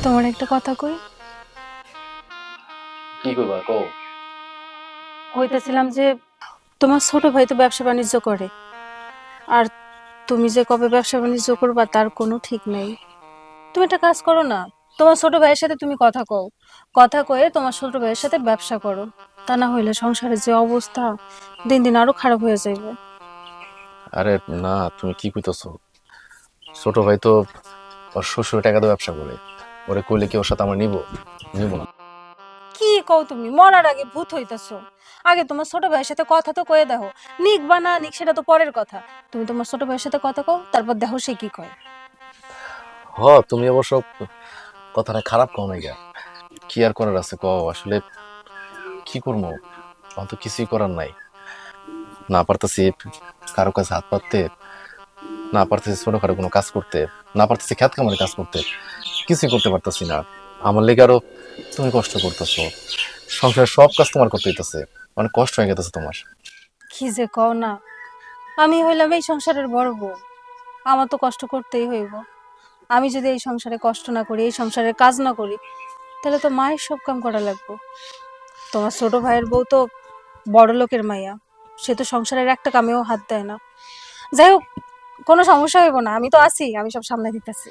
তোমার একটা কথা কই। কি করবা কও। হইতেছিলাম যে তোমার ছোট ভাই তো ব্যবসা বাণিজ্য করে, আর তুমি যে কবে ব্যবসা বাণিজ্য করবা তার কোনো ঠিক নেই। তুমি একটা কাজ করো না, তোমার ছোট ভাইয়ের সাথে তুমি কথা কও, কথা কয়ে তোমার ছোট ভাইয়ের সাথে ব্যবসা করো। তা না হইলে সংসারের যে অবস্থা দিন দিন আরো খারাপ হয়ে যাবে। আরে না, তুমি কি কইতেছো? ছোট ভাই তো ওর শ্বশুর টাকা দিয়ে ব্যবসা করে, ওরে কইলে কি ওর সাথে আমার নিব না। কি কও তুমি? মরার আগে ভূত হইতাছো। আগে তোমার ছোট ভাইয়ের সাথে কথা তো কয়ে দেখো, নিক বা না নিক সেটা তো পরের কথা। তুমি তোমার ছোট ভাইয়ের সাথে কথা কও, তারপর দেখো সে কি কয়। হ, তুমি অবশ্য কথাটা খারাপ কও নাই গা। কি আর করার আছে কও, আসলে কি করবো, আমার তো কিছুই করার নাই। না পারতেছি কারো কাছে হাত পাততে, না পারতেছি ছোটখাটো কোনো কাজ করতে, না পারতেছি খ্যাত কামারে কাজ করতে, কিছুই করতে পারতেছি না। আমার লেগে আরো তুমি কষ্ট করতেছো, সংসারের সব কাজ তোমার করতে হইতেছে, অনেক কষ্ট হয়ে গেতেছে তোমার। কি যে কও না, আমি হইলাম এই সংসারের বড় বউ, আমার তো কষ্ট করতেই হইব। আমি যদি এই সংসারে কষ্ট না করি, এই সংসারের কাজ না করি, তাহলে তো মায়ের সব কাম করা লাগবে। তোমার ছোট ভাইয়ের বউ তো বড় লোকের মাইয়া, সে তো সংসারের একটা কামেও হাত দেয় না। যাই হোক, কোনো সমস্যা হইব না, আমি তো আছি, আমি সব সামনে দিতেছি।